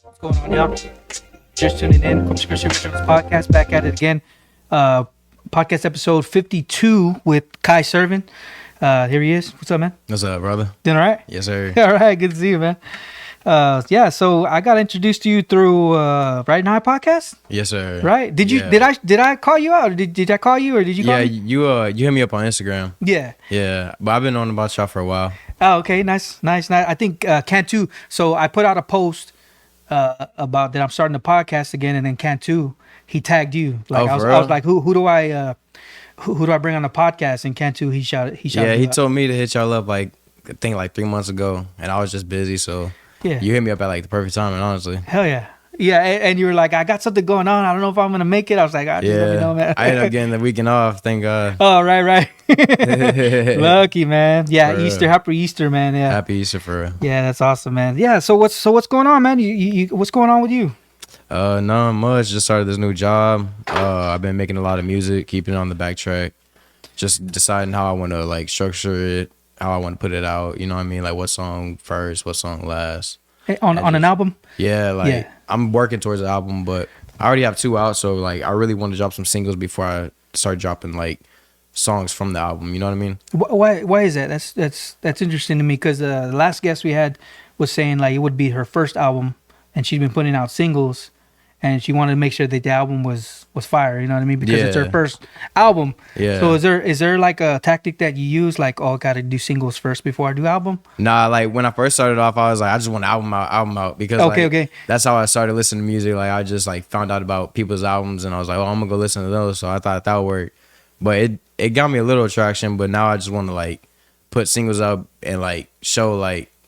What's going on, y'all? Just tuning in. Corpus Christi podcast, back at it again. Podcast episode 52 with Kyservin. Here he is. What's up, man? What's up, brother? Doing all right? Yes, sir. All right, good to see you, man. So I got introduced to you through Right Now podcast. Yes, sir. Right? Did you? Yeah. Did I call you out? Or did I call you, or did you call Yeah, me? you hit me up on Instagram. Yeah. Yeah, but I've been on about y'all for a while. Oh, okay. Nice. I think Cantu. So I put out a post about that I'm starting the podcast again, and then Cantu, he tagged you. Like Oh, I for was real? like, who do I bring on the podcast? And Cantu, he shouted. Yeah, you he out. told me to hit y'all up I think 3 months ago, and I was just busy, so Yeah. you hit me up at the perfect timing, honestly. Hell yeah. Yeah, and you were like, I got something going on. I don't know if I'm gonna make it. I was like, just let me know, man. I ended up getting the weekend off, thank God. Oh, right. Lucky, man. Yeah, For Easter, real. happy Easter, man. Yeah. Happy Easter for real. Yeah, that's awesome, man. Yeah. So what's going on, man? You what's going on with you? Not much. Just started this new job. I've been making a lot of music, keeping it on the backtrack. Just deciding how I want to structure it, how I want to put it out. You know what I mean? Like what song first, what song last. On an album? Yeah, Yeah. I'm working towards an album, but I already have 2 out, so I really want to drop some singles before I start dropping songs from the album. You know what I mean? Why is that? That's interesting to me because the last guest we had was saying it would be her first album, and she's been putting out singles, and she wanted to make sure that the album was fire. You know what I mean? Because it's her Yeah. first album. Yeah. So is there a tactic that you use I gotta do singles first before I do album? Nah, when I first started off, I was like, I just want album out because Okay. that's how I started listening to music. I just found out about people's albums, and I was like, oh, I'm gonna go listen to those. So I thought that would work, but it got me a little traction. But now I just want to put singles up and show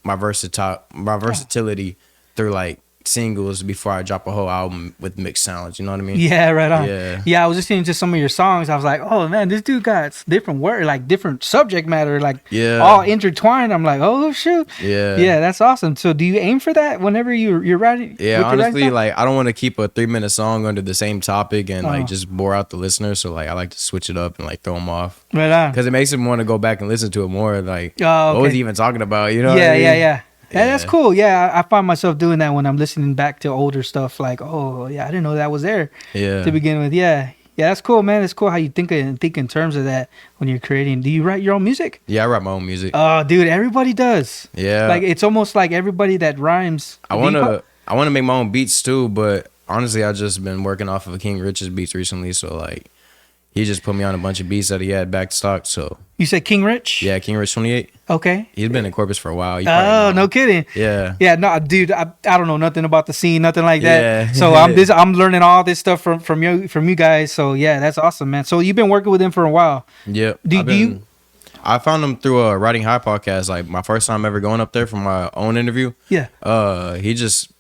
my versatility through singles before I drop a whole album with mixed sounds. You know what I mean? Yeah, right on. Yeah. I was listening to some of your songs. I was like, oh man, this dude got different word, different subject matter, Yeah. all intertwined. I'm like, oh shoot. Yeah. Yeah, that's awesome. So do you aim for that whenever you're writing? Yeah, with your writing honestly, stuff? I don't want to keep a 3-minute song under the same topic and Oh. just bore out the listener. So I like to switch it up and throw them off Right on. because it makes them want to go back and listen to it more. Oh, What was okay. he even talking about? You know? Yeah, what I mean? yeah. Yeah, that's Yeah. cool. Yeah, I find myself doing that when I'm listening back to older stuff. Oh, yeah, I didn't know that was there Yeah. to begin with. Yeah, that's cool, man. It's cool how you think in terms of that when you're creating. Do you write your own music? Yeah, I write my own music. Oh, dude, everybody does. Yeah. It's almost like everybody that rhymes. I wanna make my own beats too, but honestly, I just been working off of King Rich's beats recently. So he just put me on a bunch of beats that he had back stock. So You said King Rich? yeah, King Rich 28. Okay. He's been in Corpus for a while. You probably Oh, know. no kidding. Yeah. Yeah, no, dude, I don't know nothing about the scene, nothing like that. Yeah. So I'm learning all this stuff from you guys. So yeah, that's awesome, man. So you've been working with him for a while. Yep. Do I found him through a Writing High podcast. My first time ever going up there for my own interview. Yeah. He just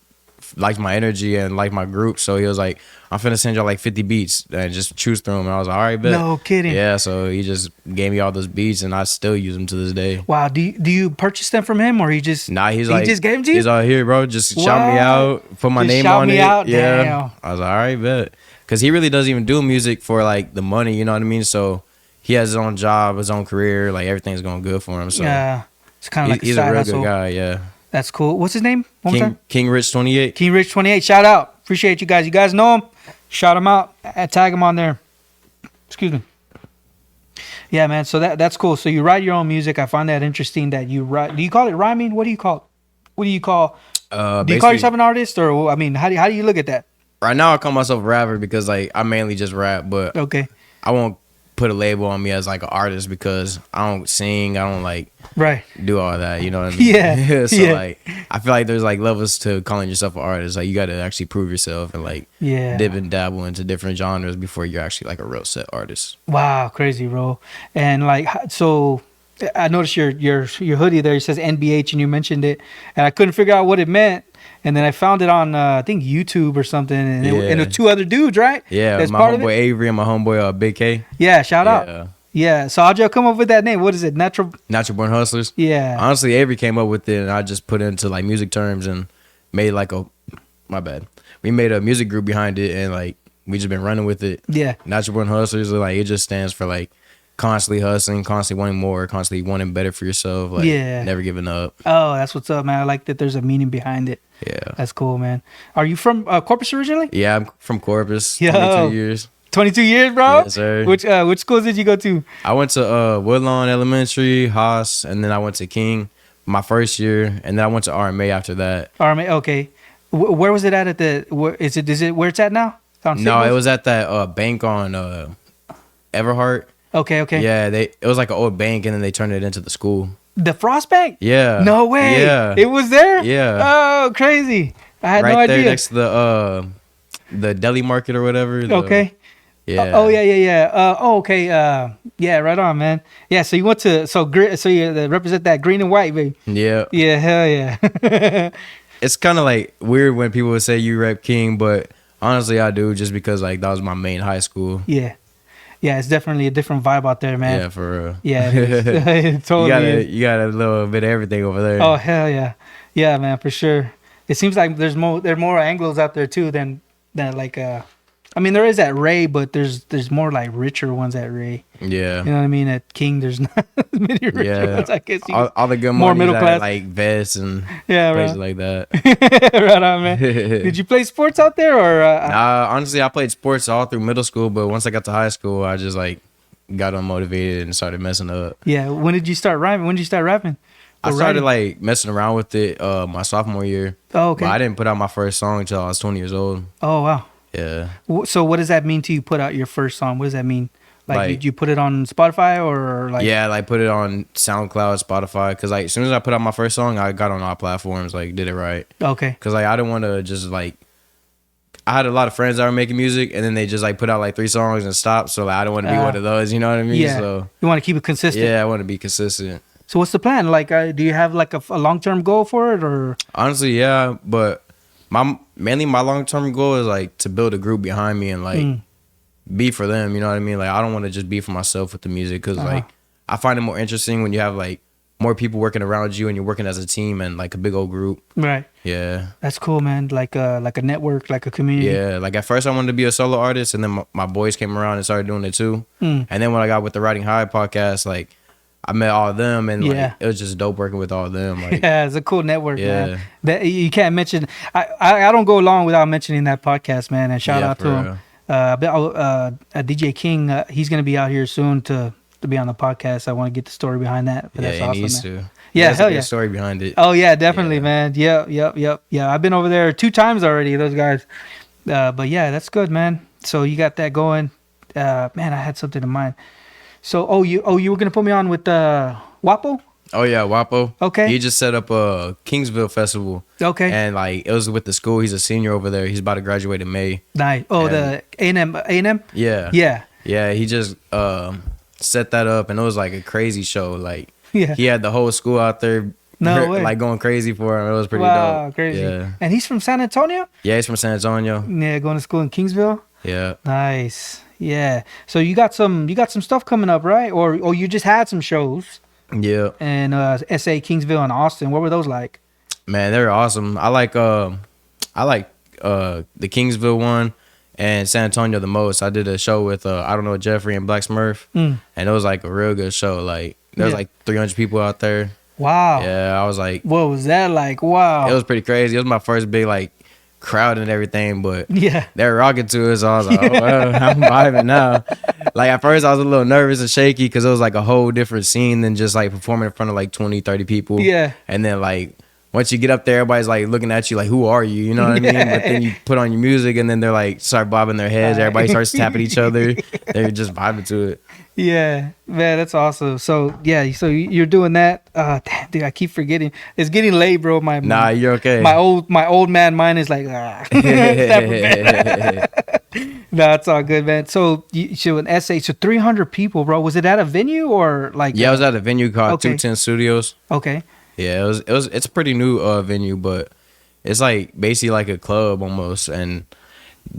liked my energy and liked my group, so he was like, "I'm finna send y'all 50 beats and just choose through them." And I was like, "All right, bet." No kidding. Yeah. So he just gave me all those beats, and I still use them to this day. Wow. Do you purchase them from him or he just Nah, he just gave them to you? He's all here, bro. Just shout me What? out, put my Just name shout on me it. out? Yeah. Damn. I was like, all right, bet. Because he really doesn't even do music for the money. You know what I mean? So he has his own job, his own career. Everything's going good for him. So Yeah. It's kind of like he's a a side real hustle. good guy. Yeah. That's cool. What's his name? One more time. King Rich 28. King Rich 28. Shout out. Appreciate you guys. You guys know him. Shout him out. Tag him on there. Excuse me. Yeah, man. So that's cool. So you write your own music. I find that interesting that you write. Do you call it rhyming? What do you call it? What do you call? Do you call Basically, yourself an artist, or how do you look at that? right now I call myself a rapper because I mainly just rap, but Okay. I won't put a label on me as an artist because I don't sing, I don't Right. do all that, you know what I mean? Yeah, So yeah. I feel like there's levels to calling yourself an artist. You got to actually prove yourself and Yeah. dip and dabble into different genres before you're actually a real set artist. Wow, crazy, bro. And so I noticed your hoodie there. It says NBH, and you mentioned it, and I couldn't figure out what it meant. And then I found it on I think YouTube or something, and Yeah. it was 2 other dudes, right? Yeah, That's my part of homeboy it? Avery and my homeboy Big K. Yeah, shout out. Yeah. Yeah. So how'd y'all come up with that name? What is it? Natural. Natural Born Hustlers. Yeah. Honestly, Avery came up with it, and I just put it into music terms and made my bad. We made a music group behind it, and we just been running with it. Yeah. Natural Born Hustlers, it just stands for constantly hustling, constantly wanting more, constantly wanting better for yourself. Like, Yeah. never giving up. Oh, that's what's up, man. I like that there's a meaning behind it. Yeah. That's cool, man. Are you from Corpus originally? Yeah, I'm from Corpus. Yo. 22 years. 22 years, bro? Yes, sir. Which schools did you go to? I went to Woodlawn Elementary, Haas, and then I went to King my first year, and then I went to RMA after that. RMA, okay. Where was it at the is it where it's at now? On No, Signals? it was at that bank on Everhart. Okay. Yeah, it was like an old bank, and then they turned it into the school. The Frost Bank? Yeah. No way. Yeah. It was there? Yeah. Oh, crazy. I had right no there idea. next to the deli market or whatever. Okay. Yeah. Oh yeah. Okay. Yeah, right on, man. Yeah, so you went to so you represent that green and white, baby. Yeah. Yeah, hell yeah. It's kind of like weird when people would say you rep King, but honestly, I do just because like that was my main high school. Yeah. Yeah, it's definitely a different vibe out there, man. Yeah, for real. Yeah, it is. It totally is. You got a little bit of everything over there. Oh hell yeah, yeah, man, for sure. It seems like there are more Anglos out there too than like I mean there is at Ray, but there's more like richer ones at Ray. Yeah. You know what I mean? At King, there's not as many richer ones. I guess all the good more money middle class, like vests and yeah, places right. like that. Right on, man. Did you play sports out there or? Nah, honestly, I played sports all through middle school, but once I got to high school, I just like got unmotivated and started messing up. Yeah. When did you start rhyming? When did you start rapping? I Or started writing? like messing around with it my sophomore year. Oh, okay. But I didn't put out my first song until I was 20 years old. Oh wow. Yeah. So what does that mean to you? Put out your first song. What does that mean? Like did you put it on Spotify or like? Yeah, like put it on SoundCloud, Spotify. Because like as soon as I put out my first song, I got on all platforms. Like did it right. Okay. Because like I didn't want to just like. I had a lot of friends that were making music, and then they just like put out like 3 songs and stopped. So like I don't want to be one of those. You know what I mean? Yeah. So You want to keep it consistent. yeah, I want to be consistent. So what's the plan? Like, do you have like a long term goal for it or? Honestly, yeah, but mainly my long term goal is like to build a group behind me and like be for them. You know what I mean? Like I don't want to just be for myself with the music because like I find it more interesting when you have like more people working around you and you're working as a team and like a big old group. Right. Yeah. That's cool, man. Like a network, like a community. Yeah. Like at first I wanted to be a solo artist, and then my boys came around and started doing it too. And then when I got with the Riding High podcast, like I met all of them, and like it was just dope working with all of them. Like yeah, it's a cool network, Yeah. man. That you can't mention. I don't go along without mentioning that podcast, man. And shout out to for him. real. DJ King, he's gonna be out here soon to be on the podcast. I want to get the story behind that. But Yeah, that's he awesome, needs man. to. Yeah, There's a hell good yeah. story behind it. Oh yeah, definitely, Yeah. man. Yeah. I've been over there 2 times already. Those guys. But yeah, that's good, man. So you got that going. Man, I had something in mind. So you were gonna put me on with Wapo? Oh yeah, Wapo. Okay. He just set up a Kingsville festival. Okay. And like it was with the school. He's a senior over there. He's about to graduate in May. Nice. Oh, the A&M. Yeah. Yeah. Yeah. He just set that up, and it was like a crazy show. Like Yeah. he had the whole school out there. No way. Like going crazy for him. It was pretty Wow, dope. crazy. Yeah. And he's from San Antonio? Yeah, he's from San Antonio. Yeah, going to school in Kingsville. Yeah. Nice. Yeah. So you got some stuff coming up, right? Or you just had some shows Yeah. in SA, Kingsville, and Austin. What were those like? Man, they're awesome. I like the Kingsville one and San Antonio the most. I did a show with I don't know, Jeffrey and Black Smurf, and it was like a real good show. Like there was like 300 people out there. Wow. Yeah, I was like, What was that like? Wow. it was pretty crazy. It was my first big like crowd and everything, but Yeah. they were rocking to it, so I was like, oh, well, I'm vibing now. Like at first I was a little nervous and shaky because it was like a whole different scene than just like performing in front of like 20, 30 people. Yeah. And then like once you get up there, everybody's like looking at you like, who are you? You know what I mean? But then you put on your music and then they're like start bobbing their heads. Everybody starts tapping each other. They're just vibing to it. Yeah, man, that's awesome. So yeah, so you're doing that. Damn, dude, I keep forgetting. It's getting late, bro. Nah, you're okay. My old man mind is like, No, it's all good, man. So an essay. So 300 people, bro. Was it at a venue or like? Yeah, I was at a venue called Okay. 210 Studios. Okay. Yeah, it's a pretty new venue, but it's like basically like a club almost. And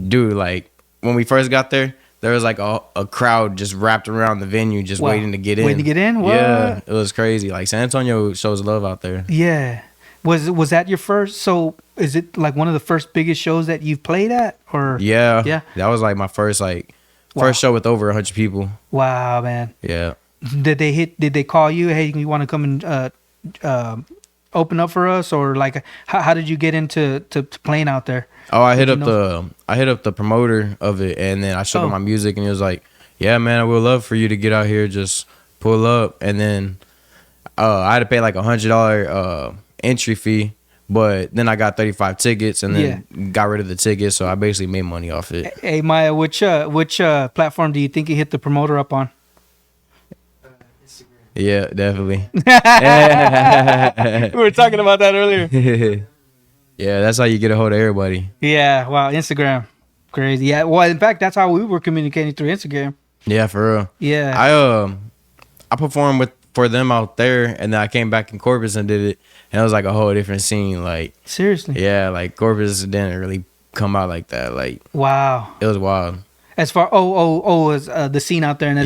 dude, like when we first got there was like a crowd just wrapped around the venue, just Wow. waiting to get in. Waiting to get in? What? Yeah, it was crazy. Like San Antonio shows love out there. Yeah. Was that your first? So is it like one of the first biggest shows that you've played at, or? Yeah, Yeah. That was like my first like First show with over 100 people. Wow, man. Yeah. Did they call you? Hey, you want to come and open up for us, or like how did you get into to playing out there? Oh, I hit up the promoter of it, and then I showed him my music, and he was like, "Yeah, man, I would love for you to get out here, just pull up." And then I had to pay like $100 entry fee, but then I got 35 tickets, and then got rid of the tickets, so I basically made money off it. Hey, Maya, which platform do you think you hit the promoter up on? Yeah, definitely. We were talking about that earlier. Yeah, that's how you get a hold of everybody. Yeah, wow, Instagram, crazy. Yeah, well, in fact, that's how we were communicating through Instagram. Yeah, for real. Yeah, I performed for them out there, and then I came back in Corpus and did it, and it was like a whole different scene. Like, seriously. Yeah, like Corpus didn't really come out like that. Like, wow, it was wild. As far was the scene out there, and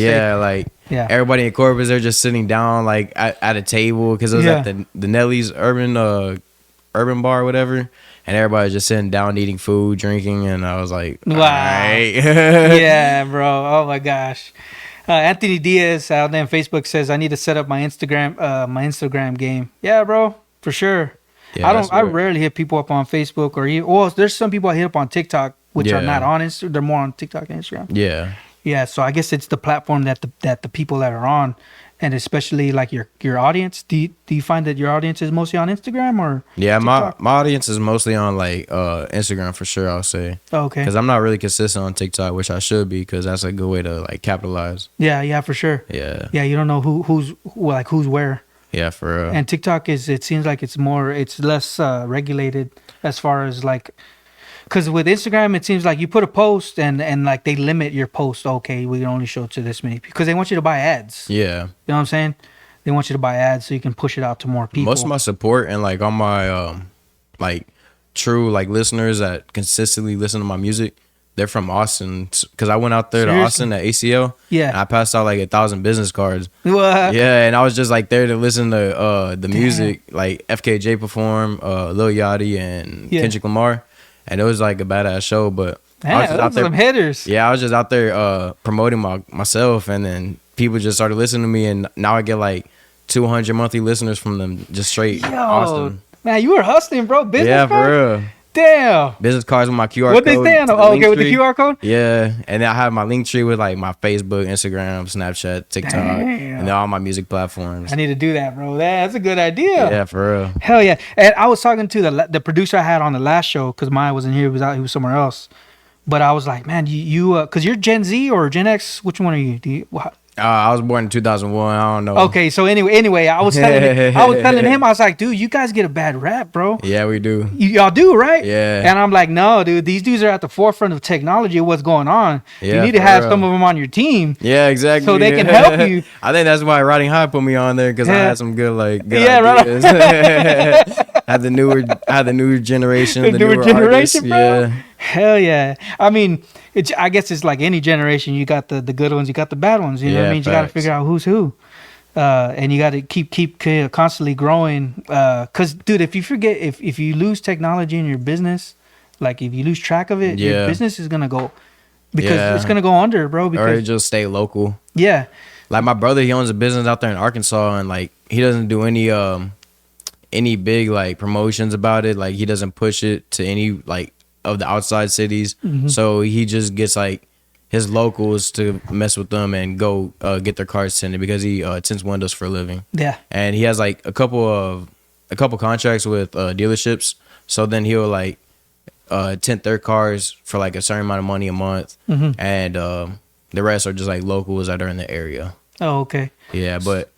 everybody in Corpus, they're just sitting down like at a table because it was at the Nelly's urban bar or whatever, and everybody was just sitting down eating food, drinking, and I was like, wow. All right. Yeah, bro. Oh my gosh. Anthony Diaz out there on Facebook says I need to set up my Instagram game. Yeah, bro, for sure. Yeah, I rarely hit people up on Facebook there's some people I hit up on TikTok, which are not on Instagram. They're more on TikTok and Instagram. Yeah. Yeah. So I guess it's the platform that the people that are on, and especially like your audience. Do you find that your audience is mostly on Instagram or? Yeah, TikTok? my audience is mostly on like Instagram for sure. I'll say. Oh, okay. Because I'm not really consistent on TikTok, which I should be, because that's a good way to like capitalize. Yeah, for sure. Yeah. Yeah, you don't know who's where. Yeah, for real. And TikTok it seems like it's less regulated as far as like, because with Instagram it seems like you put a post and like they limit your post. Okay, we can only show it to this many because they want you to buy ads. Yeah, you know what I'm saying? They want you to buy ads so you can push it out to more people. Most of my support and like all my like true like listeners that consistently listen to my music, they're from Austin, because I went out there to Austin at ACL. Yeah, and I passed out like 1,000 business cards. What? Yeah, and I was just like there to listen to the music, like FKJ perform, Lil Yachty and Kendrick Lamar, and it was like a badass show. But I was just out there, some hitters. Yeah, I was just out there promoting myself, and then people just started listening to me, and now I get like 200 monthly listeners from them, just straight Austin. Man, you were hustling, bro. Business cards? For real. Damn. Business cards with my QR code. What they stand on? Oh, okay, with the QR code? Yeah. And then I have my link tree with like my Facebook, Instagram, Snapchat, TikTok, and then all my music platforms. I need to do that, bro. That's a good idea. Yeah, for real. Hell yeah. And I was talking to the producer I had on the last show, because Maya wasn't here. He was somewhere else. But I was like, man, you because you're Gen Z or Gen X? Which one are you? I was born in 2001. I don't know. Okay, so anyway, I was telling him, I was like, dude, you guys get a bad rap, bro. Yeah, we do. Y'all do, right? Yeah. And I'm like, no, dude, these dudes are at the forefront of technology. What's going on? Yeah, you need to have some of them on your team. Yeah, exactly. So they can help you. I think that's why Riding High put me on there, because I had some good ideas. Right. I had the newer generation, the newer generation, bro. Yeah. Hell yeah. I mean, I guess it's like any generation. You got the good ones, you got the bad ones. You know what I mean? You got to figure out who's who. And you got to keep constantly growing. Because, dude, if you forget, if you lose technology in your business, like if you lose track of it, your business is going to go, because it's going to go under, bro. Because, or just stay local. Yeah. Like my brother, he owns a business out there in Arkansas, and like he doesn't do any big like promotions about it. Like he doesn't push it to any like of the outside cities. Mm-hmm. So he just gets like his locals to mess with them and go get their cars tinted, because he tints windows for a living. Yeah. And he has like a couple contracts with dealerships. So then he'll like tint their cars for like a certain amount of money a month. Mm-hmm. And the rest are just like locals that are in the area. Oh, okay. Yeah, but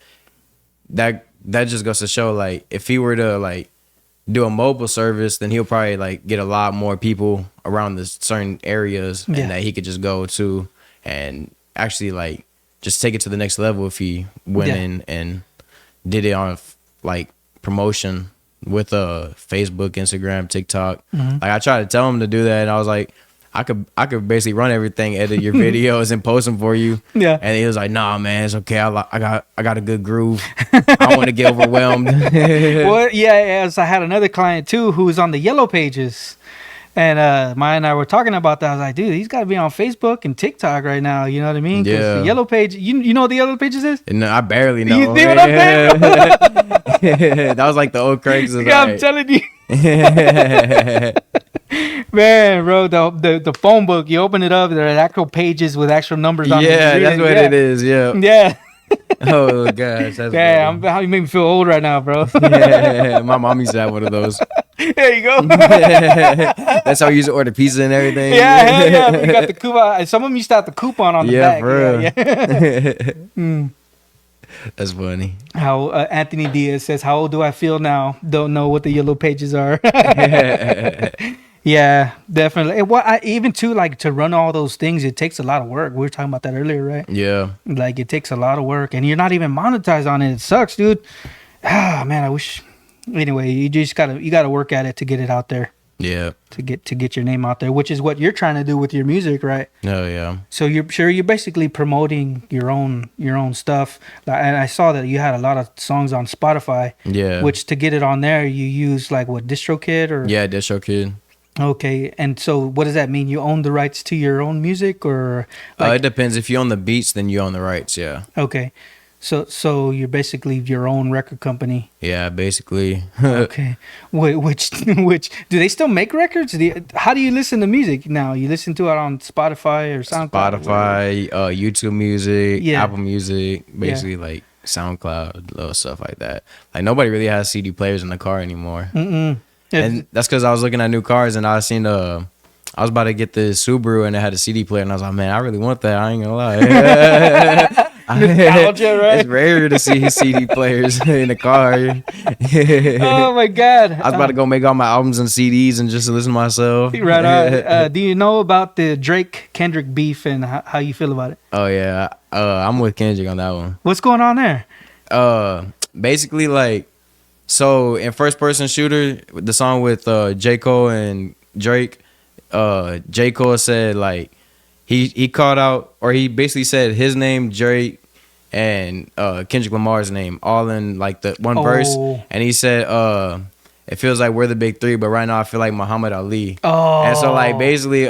that just goes to show, like, if he were to like do a mobile service, then he'll probably like get a lot more people around the certain areas, and that he could just go to and actually like just take it to the next level if he went in and did it on like promotion with Facebook, Instagram, TikTok. Mm-hmm. Like I tried to tell him to do that, and I was like, I could basically run everything, edit your videos and post them for you. Yeah. And he was like, nah, man, it's okay. I got a good groove. I don't want to get overwhelmed. Well, yeah. So I had another client too who was on the Yellow Pages. And Maya and I were talking about that. I was like, dude, he's got to be on Facebook and TikTok right now. You know what I mean? 'Cause Yeah. the Yellow Page, you know what the Yellow Pages is? No, I barely know. You see what I'm saying? That was like the old Craigslist. Yeah, I'm telling you. Man, bro, the phone book, you open it up, there are actual pages with actual numbers on it. Yeah, that's what it is. Yeah. Yeah. Oh gosh, that's Yeah, funny. you make me feel old right now, bro. Yeah, my mom used to have one of those. There you go. That's how we used to order pizza and everything. Yeah, hell yeah. You got the coupon. Some of them used to have the coupon on the back. For real. Yeah. That's funny. How Anthony Diaz says, "How old do I feel now? Don't know what the Yellow Pages are." Yeah, definitely. Even too, like, to run all those things, it takes a lot of work. We were talking about that earlier, right? Yeah. Like, it takes a lot of work, and you're not even monetized on it. It sucks, dude. Ah, man, I wish. Anyway, you just gotta work at it to get it out there. Yeah. To get your name out there, which is what you're trying to do with your music, right? Oh yeah. So you're basically promoting your own stuff. And I saw that you had a lot of songs on Spotify. Yeah. Which, to get it on there, you use like what, DistroKid or? Yeah, DistroKid. Okay, and so what does that mean? You own the rights to your own music, or? Like, It depends. If you own the beats, then you own the rights. Yeah. okay, so you're basically your own record company. Yeah, basically. Okay, which do they still make records? How do you listen to music now? You listen to it on Spotify or SoundCloud? Spotify, YouTube Music, Yeah. Apple Music, basically like SoundCloud, little stuff like that. Like nobody really has CD players in the car anymore. Mm-mm. And that's because I was looking at new cars and I seen I was about to get the Subaru and it had a CD player and I was like, man, I really want that. I ain't gonna lie. Nostalgia, right? It's rare to see CD players in the car. Oh my God! I was about to go make all my albums and CDs and just listen to myself. Right on. Do you know about the Drake Kendrick beef and how you feel about it? Oh yeah, I'm with Kendrick on that one. What's going on there? Basically like, so in first person shooter, the song with J. Cole and Drake, J. Cole said like he called out, or he basically said his name, Drake, and Kendrick Lamar's name all in like the one verse, and he said it feels like we're the big three, but right now I feel like Muhammad Ali. Oh, And so like basically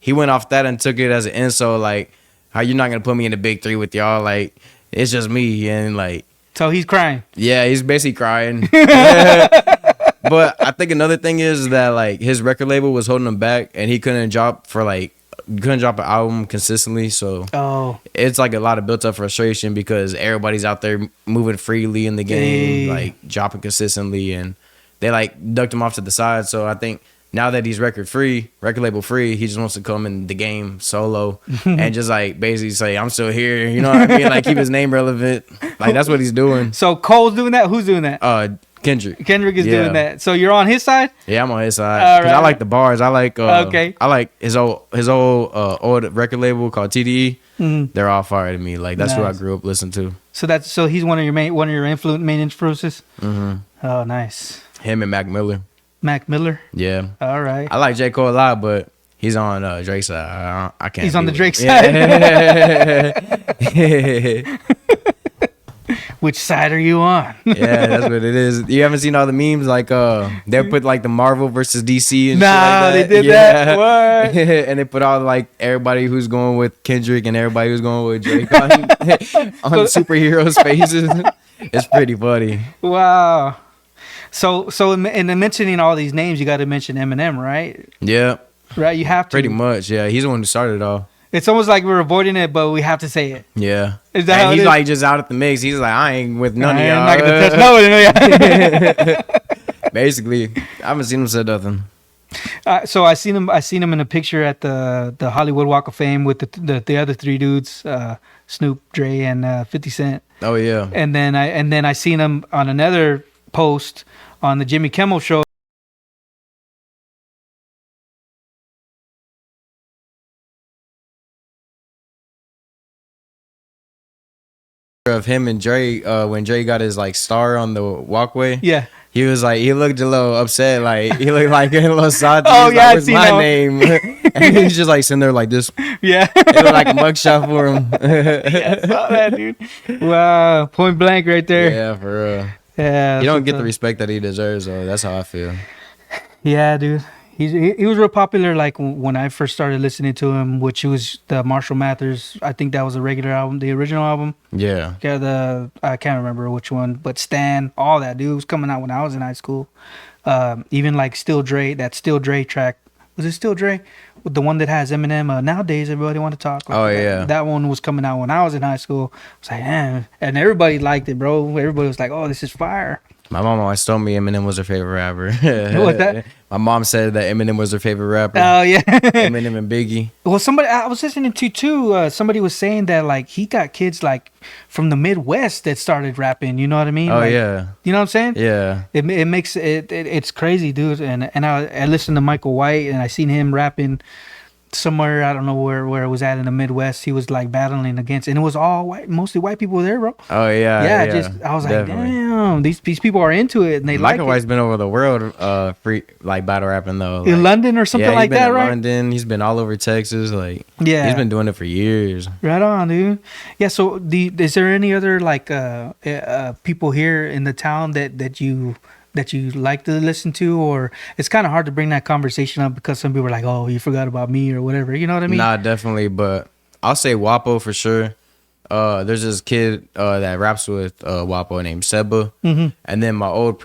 he went off that and took it as an insult, like how you not gonna put me in the big three with y'all, like it's just me. And like, so he's crying. yeah, he's basically crying. But I think another thing is that like his record label was holding him back and he couldn't drop an album consistently, so it's like a lot of built up frustration because everybody's out there moving freely in the game, like dropping consistently, and they like ducked him off to the side. So I think now that he's record label free, he just wants to come in the game solo and just like basically say, I'm still here, you know what I mean? Like keep his name relevant. Like that's what he's doing. So Cole's doing that? Who's doing that? Kendrick is doing that. So you're on his side? Yeah, I'm on his side. All 'Cause right. I like the bars. I like Okay. I like his old old record label called TDE. Mhm. They're all fire to me. Like that's who I Nice. grew up listening to. So he's one of your main influences. Mm-hmm. Oh, nice. Him and Mac Miller. Mac Miller. Yeah. All right. I like J. Cole a lot, but he's on Drake's side. I can't. He's on be the with Drake it. side. Which side are you on? Yeah, that's what it is. You haven't seen all the memes like they put like the Marvel versus DC and shit like that. They did that. What? And they put all like everybody who's going with Kendrick and everybody who's going with Drake on superheroes' faces. It's pretty funny. Wow. So in mentioning all these names, you got to mention Eminem, right? Yeah. Right, you have to. Pretty much, yeah. He's the one who started it all. It's almost like we're avoiding it, but we have to say it. Yeah. Is that and how it he's is? like just out at the mix. He's like, I ain't with none of y'all. I'm not gonna touch no one. Basically, I haven't seen him say nothing. So I seen him in a picture at the Hollywood Walk of Fame with the other three dudes, Snoop, Dre, and 50 Cent. Oh yeah. And then I seen him on another post on the Jimmy Kimmel show. Of him and Dre, when Dre got his like star on the walkway. Yeah. He was like, he looked a little upset, like he looked like a little salty. Oh, He was yeah, I like, what's seen my that one. name? And he's just like sitting there like this. Yeah. It looked like a mugshot for him. Yeah, I saw that, dude. Wow, point blank right there. Yeah, for real. Yeah. He don't get the respect that he deserves, though. That's how I feel. Yeah, dude. he was real popular like when I first started listening to him, which was the Marshall Mathers. I think that was a regular album, the original album. Yeah. Yeah, I can't remember which one, but Stan, all that dude was coming out when I was in high school. Even like Still Dre, that Still Dre track. Was it Still Dre? With the one that has Eminem. Nowadays, everybody want to talk. Like Oh, that. yeah. That one was coming out when I was in high school. I was like, man, and everybody liked it, bro. Everybody was like, oh, this is fire. My mom always told me Eminem was her favorite rapper. What that? My mom said that Eminem was her favorite rapper. Oh yeah. Eminem and Biggie. Well, somebody I was listening to too. Somebody was saying that like he got kids like from the Midwest that started rapping. You know what I mean? Oh like, yeah. You know what I'm saying? Yeah. It makes it's crazy, dude. And I listened to Michael White and I seen him rapping somewhere. I don't know where it was at in the Midwest. He was like battling against, and it was all white, mostly white people there, bro. Oh yeah. Yeah. Just I was definitely. like, damn, these people are into it and they Michael like White's it. been over the world, free like battle rapping though. In Like, London or something yeah, like he's been that, in right? London. He's been all over Texas. Like Yeah. he's been doing it for years. Right on, dude. Yeah. So, is there any other like people here in the town that you like to listen to, or it's kind of hard to bring that conversation up because some people are like, oh, you forgot about me or whatever. You know what I mean? Nah, definitely. But I'll say Wapo for sure. There's this kid that raps with Wapo named Seba, and then my old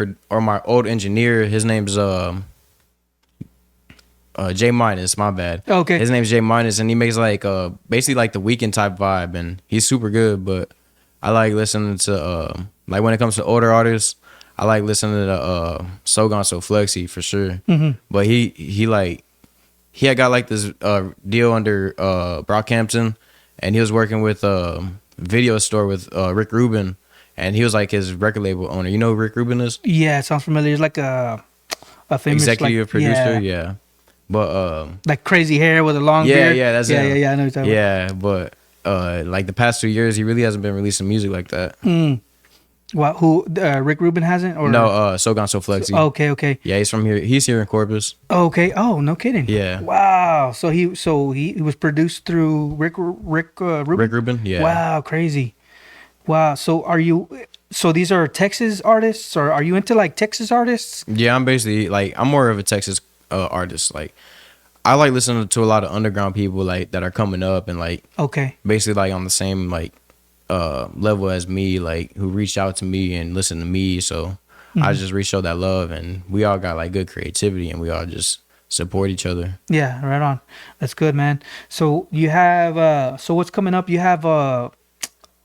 engineer, his name's J Minus. My bad. Okay. His name's J Minus, and he makes like basically like the Weekend type vibe, and he's super good. But I like listening to like when it comes to older artists, I like listening to Sogon So Flexi for sure. But he had got like this deal under Brockhampton, and he was working with video store with Rick Rubin, and he was like his record label owner. You know who Rick Rubin is? Yeah, it sounds familiar. It's like a famous Executive like, producer, yeah. But like crazy hair with a long yeah, beard. yeah, that's yeah, him. yeah, yeah. I know what you're talking yeah, but like the past 2 years, he really hasn't been releasing music like that. about. Well, who Rick Rubin hasn't? Or No, Sogon So Flexi. Okay. Yeah, he's from here. He's here in Corpus. Okay. Oh, no kidding. Yeah. Wow. So he was produced through Rick Rubin. Rick Rubin. Yeah. Wow, crazy. Wow. So these are Texas artists, or are you into like Texas artists? Yeah, I'm basically like I'm more of a Texas artist. Like I like listening to a lot of underground people like that are coming up and like Okay. basically like on the same like level as me, like who reached out to me and listened to me. So I just re-show that love, and we all got like good creativity, and we all just support each other. Yeah, right on. That's good, man. So you have so what's coming up? You have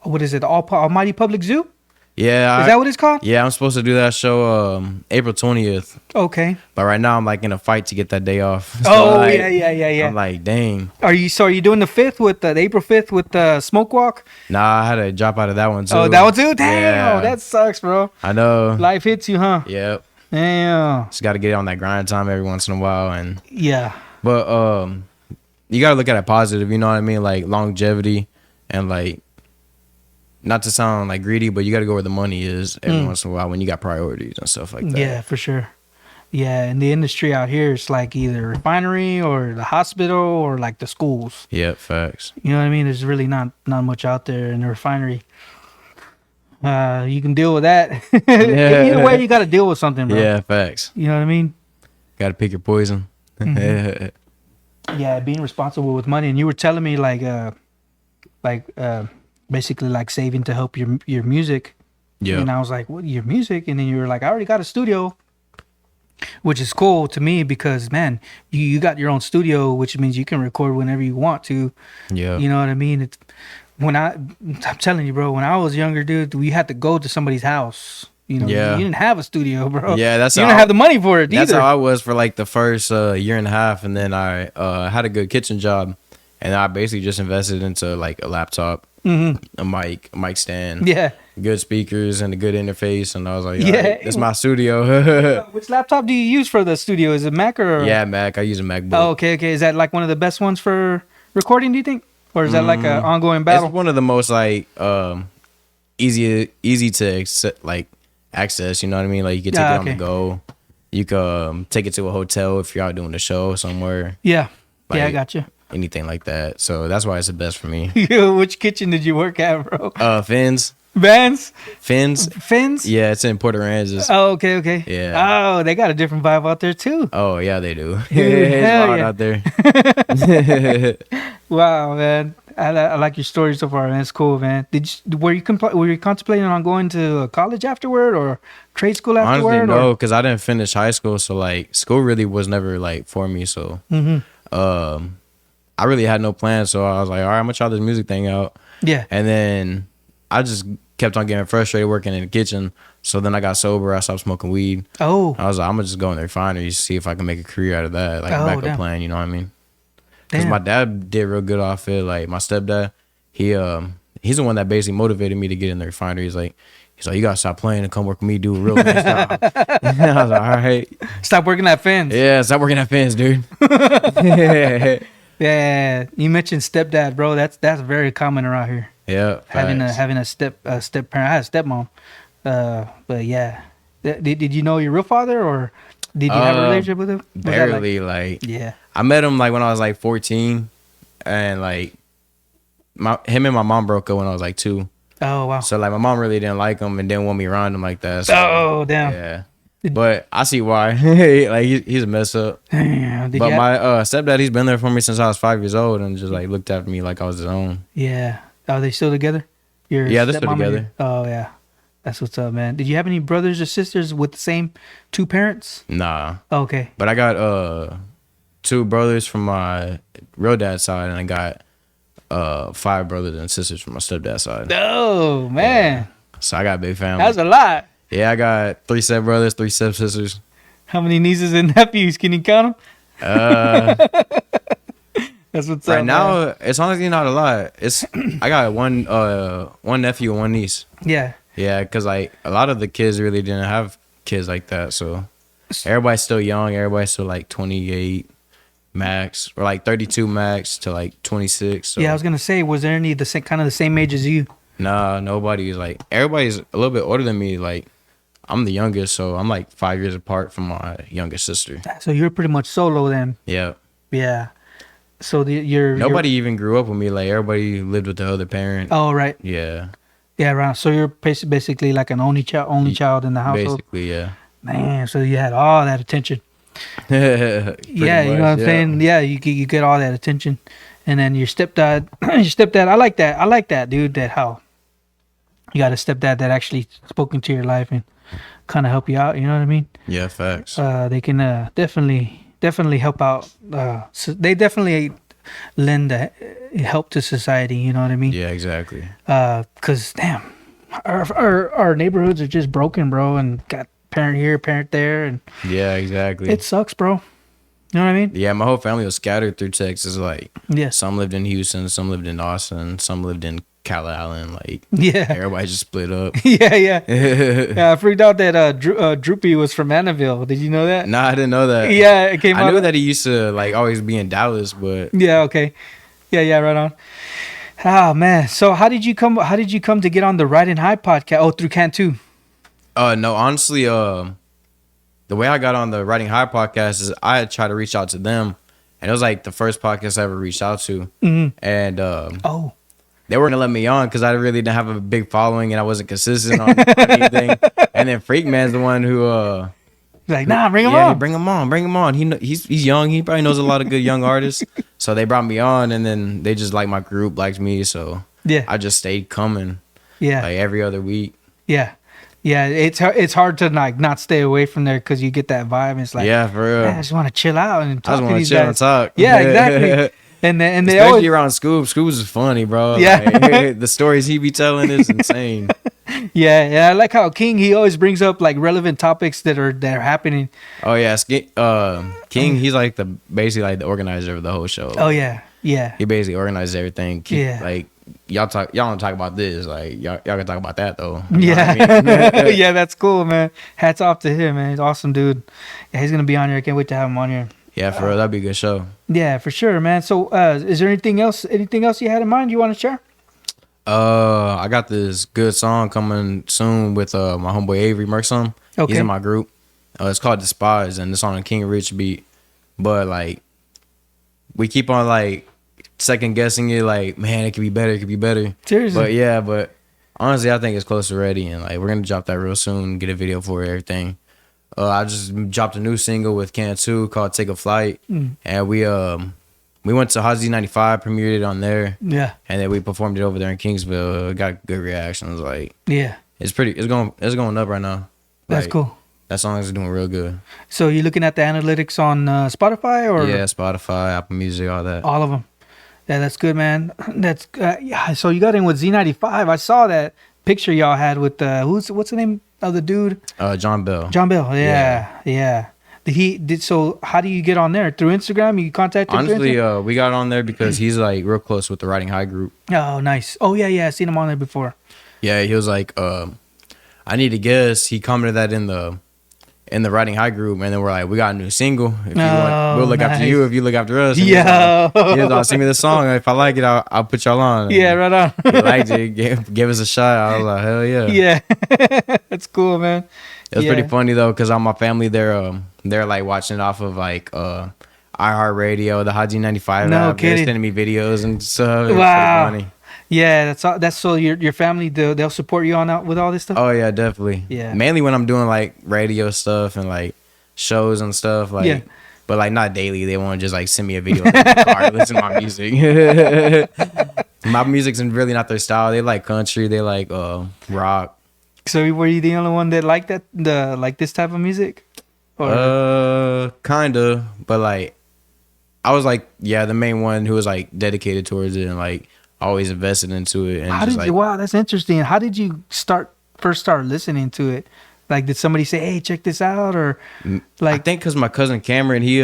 what is it? Almighty Public Zoo? Yeah. Is that what it's called? Yeah, I'm supposed to do that show April 20th. Okay. But right now I'm like in a fight to get that day off. Oh, like, yeah. I'm like, dang. Are you doing the 5th with the April 5th with the Smoke Walk? Nah, I had to drop out of that one too. Oh, that one too? Damn, Yeah. that sucks, bro. I know. Life hits you, huh? Yep. Damn. Just got to get on that grind time every once in a while, Yeah. but you got to look at it positive, you know what I mean? Like longevity, and like not to sound like greedy, but you got to go where the money is every once in a while when you got priorities and stuff like that. Yeah, for sure. Yeah, in the industry out here, it's like either refinery or the hospital or like the schools. Yep, facts. You know what I mean? There's really not much out there in the refinery. You can deal with that. Either way, you got to deal with something, bro. Yeah, facts. You know what I mean? Got to pick your poison. Yeah, being responsible with money. And you were telling me like basically like saving to help your music. Yeah. And I was like, what, your music? And then you were like, I already got a studio, which is cool to me because, man, you got your own studio, which means you can record whenever you want to. Yeah. You know what I mean? I'm telling you, bro, when I was younger, dude, we had to go to somebody's house. You know, Yeah. you didn't have a studio, bro. Yeah, that's you how didn't have the money for it That's either. how I was for like the first year and a half, and then I had a good kitchen job, and I basically just invested into like a laptop, a mic stand, Yeah. good speakers, and a good interface, and I was like, Yeah. yeah, it's my studio. Which laptop do you use for the studio? Is it Mac or? Yeah, Mac. I use a MacBook. Oh, okay. Is that like one of the best ones for recording? Do you think, or is that like an ongoing battle? It's one of the most like easy to access. You know what I mean? Like you can take it on the go. You can take it to a hotel if you're out doing a show somewhere. Yeah. Yeah, I Like, got you. Anything like that. So that's why it's the best for me. Which kitchen did you work at, bro? Finn's. Vans? Fins. Fins? Yeah, it's in Port Aransas. Oh, okay. Yeah. Oh, they got a different vibe out there too. Oh yeah, they do. Dude, It's hell wild yeah. out there. Wow, man. I like your story so far, man. It's cool, man. Were you contemplating on going to college afterward or trade school Honestly, afterward? no, because I didn't finish high school, so like school really was never like for me. So I really had no plans. So I was like, all right, I'm gonna try this music thing out. Yeah. And then I just kept on getting frustrated working in the kitchen. So then I got sober. I stopped smoking weed. Oh. I was like, I'm gonna just go in the refinery, see if I can make a career out of that, like a backup damn. plan. You know what I mean? Because Damn. my dad did real good off it. Like my stepdad, he's the one that basically motivated me to get in the refinery. He's like, you gotta stop playing and come work with me, do a real nice job. I was like, all right. Stop working at Fins. Yeah, stop working at Fins, dude. Yeah. You mentioned stepdad, bro. That's very common around here. Yeah. Having a step parent. I had a stepmom. But yeah. Did you know your real father, or did you have a relationship with him? Was that Barely. Like, yeah. I met him like when I was like 14, and like him and my mom broke up when I was like 2. Oh wow. So like my mom really didn't like him and didn't want me around him like that. So, Oh damn. yeah. But I see why. Like he's a mess up. Damn. But my stepdad, he's been there for me since I was 5 years old and just like looked after me like I was his own. Yeah. Are they still together? Yeah, they're still together. Oh yeah. That's what's up, man. Did you have any brothers or sisters with the same 2 parents? Nah. Okay. But I got 2 brothers from my real dad's side, and I got 5 brothers and sisters from my stepdad's side. Oh man. Yeah. So I got a big family. That's a lot. Yeah, I got 3 stepbrothers, 3 stepsisters. How many nieces and nephews? Can you count them? That's what's up. Right now, man. it's honestly not a lot. I got one nephew and 1 niece. Yeah. Yeah, because like a lot of the kids really didn't have kids like that. So everybody's still young. Everybody's still like 28 max, or like 32 max to like 26. So. Yeah, I was gonna say, was there any kind of the same age as you? Nah, nobody's like, everybody's a little bit older than me. Like I'm the youngest, so I'm like 5 years apart from my youngest sister. So you're pretty much solo then. Yeah. Yeah. So nobody even grew up with me. Like everybody lived with the other parent. Oh right. Yeah. Yeah, right. So you're basically like an only child in the household. Basically, yeah. Man, so you had all that attention. Yeah, Pretty you know what I'm much, saying? Yeah, you get all that attention. And then your stepdad, I like that, dude, that how you got a stepdad that actually spoke into your life and kind of help you out, you know what I mean? Yeah, facts. They can definitely help out. So they definitely lend help to society, you know what I mean? Yeah, exactly. Cause damn, our neighborhoods are just broken, bro, and got parent here, parent there, and Yeah, exactly. it sucks, bro. You know what I mean? Yeah, my whole family was scattered through Texas. Like, Yeah. some lived in Houston, some lived in Austin, some lived in Calallen. Like, Yeah. everybody just split up. Yeah. Yeah, I freaked out that Droopy was from Annabelle. Did you know that? Nah, I didn't know that. Yeah, it came out. I knew that he used to like always be in Dallas, but Yeah. Okay. Yeah. Right on. Oh man. So how did you come to get on the Riding High podcast? Oh, through Cantu. no, honestly, the way I got on the Riding High podcast is I had tried to reach out to them, and it was like the first podcast I ever reached out to, and Oh. they weren't gonna let me on because I really didn't have a big following and I wasn't consistent on anything. And then Freakman's the one who Like, nah, bring him yeah, on. bring him on. He's young. He probably knows a lot of good young artists. So they brought me on, and then they just like my group likes me, so Yeah. I just stayed coming Yeah. like every other week. Yeah. It's hard to like not stay away from there because you get that vibe. It's like, Yeah, for real. man, I just want to chill out and I talk just to want these to chill guys. and talk. Yeah, exactly. And they Especially always around Scoob. Scoob's is funny, bro. Yeah. Like, the stories he be telling is insane. yeah. I like how King, he always brings up like relevant topics that are happening. Oh yeah, King. He's like basically like the organizer of the whole show. Oh yeah. He basically organizes everything. Yeah. Like y'all don't talk about this. Like y'all can talk about that though. You know Yeah. what I mean? Yeah, that's cool, man. Hats off to him, man. He's an awesome dude. Yeah, he's gonna be on here. I can't wait to have him on here. Yeah, for real, that'd be a good show. Yeah, for sure, man. So, is there anything else you had in mind you want to share? I got this good song coming soon with my homeboy Avery Merksum. Okay. He's in my group. It's called Despise, and it's on a King Rich beat. But like, we keep on like second guessing it. Like, man, it could be better. Seriously? But Honestly, I think it's close to ready, and like we're gonna drop that real soon. Get a video for everything. I just dropped a new single with Can2 called "Take a Flight," and we went to Hazy 95, premiered it on there. Yeah. And then we performed it over there in Kingsville. It got good reactions. Like, Yeah. it's going up right now. That's Like, cool. That song is doing real good. So you looking at the analytics on Spotify or? Yeah, Spotify, Apple Music, all that. All of them. Yeah, that's good, man. That's yeah. So you got in with Z95. I saw that picture y'all had with what's the name of the dude? John Bell. John Bell. Yeah. So how do you get on there? Through Instagram? You contacted? Honestly, we got on there because he's like real close with the Riding High group. Oh, nice. Oh yeah. I seen him on there before. Yeah, he was like, I need to guess. He commented that in the Riding High group, and then we're like, we got a new single. If you want, we'll look after you. If you look after us. Yeah. He was like, send me the song. If I like it, I'll put y'all on. And yeah, right on. he liked it. Give us a shot. I was like, hell yeah. Yeah. That's cool, man. It was pretty funny though, because all my family they're like watching off of like iHeartRadio, the Haji 95 No app. kidding. They're sending me videos and stuff. It was Wow. pretty funny. Yeah, that's so your family they'll support you on out with all this stuff. Oh yeah, definitely. Yeah. Mainly when I'm doing like radio stuff and like shows and stuff. Like, Yeah. but like not daily. They want to just like send me a video in the car, listen to my music. My music's really not their style. They like country. They like rock. So were you the only one that liked this type of music? Kinda, but like I was like, yeah, the main one who was like dedicated towards it and like always invested into it. And Wow, that's interesting. How did you first start listening to it? Like, did somebody say, "Hey, check this out," or like? I think because my cousin Cameron, he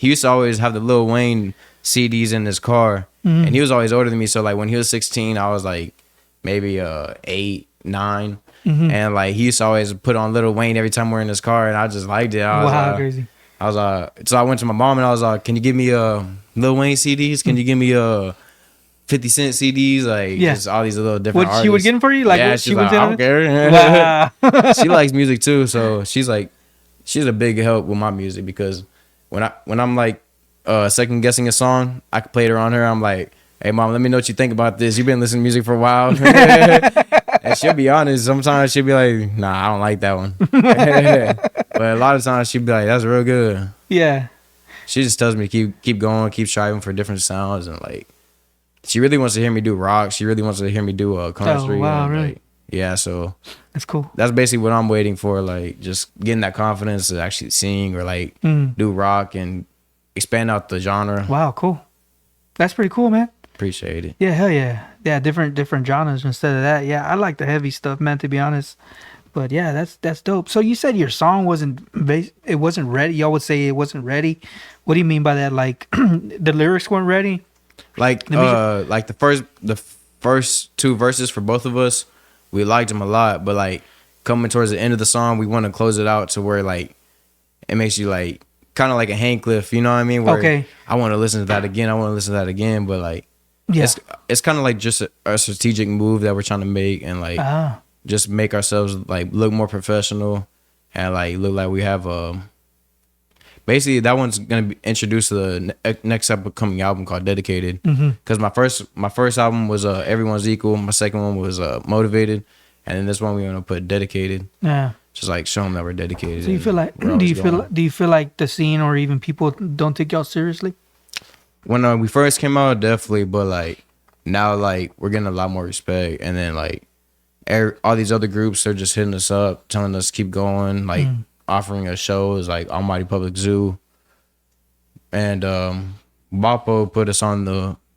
used to always have the Lil Wayne CDs in his car, and he was always older than me. So like when he was 16, I was like maybe 8, 9. And like he used to always put on Lil Wayne every time we're in his car, and I just liked it. Crazy. I was so I went to my mom and I was like, "Can you give me Lil Wayne CDs? Can you give me 50 Cent CDs? Like just all these little different What artists." she would get them for you? Like, yeah, what she's like, I don't care. Wow. She likes music too, so she's a big help with my music because when I'm like second guessing a song, I can play it around her. I'm like, "Hey mom, let me know what you think about this. You've been listening to music for a while." And she'll be honest. Sometimes she'll be like, "Nah, I don't like that one." But a lot of times she'll be like, "That's real good." Yeah. She just tells me to keep going, keep striving for different sounds, and like she really wants to hear me do rock. She really wants to hear me do country. Oh, wow, and, really? like, yeah, so That's cool. that's basically what I'm waiting for. Like just getting that confidence to actually sing or like do rock and expand out the genre. Wow, cool. That's pretty cool, man. Appreciate it. Yeah, hell yeah. Yeah, different genres instead of that. Yeah, I like the heavy stuff, man, to be honest. But yeah, that's dope. So you said your song wasn't ready. Y'all would say it wasn't ready. What do you mean by that? Like the lyrics weren't ready? Like the first 2 verses for both of us, we liked them a lot, but like coming towards the end of the song, we want to close it out to where like it makes you like kind of like a hang cliff, you know what I mean? Where Okay. I want to listen to that again, but like Yeah. it's kind of like just a strategic move that we're trying to make and like just make ourselves like look more professional and like look like we have basically that one's gonna be introduced to the next upcoming album called Dedicated, because my first album was Everyone's Equal, my second one was Motivated, and then this one we're gonna put Dedicated. Yeah. Just like show them that we're dedicated. So you feel like do you feel like the scene or even people don't take y'all seriously? When we first came out, definitely, but like now, like we're getting a lot more respect, and then like all these other groups, they're just hitting us up, telling us keep going, like offering us shows like Almighty Public Zoo, and Bapo put us on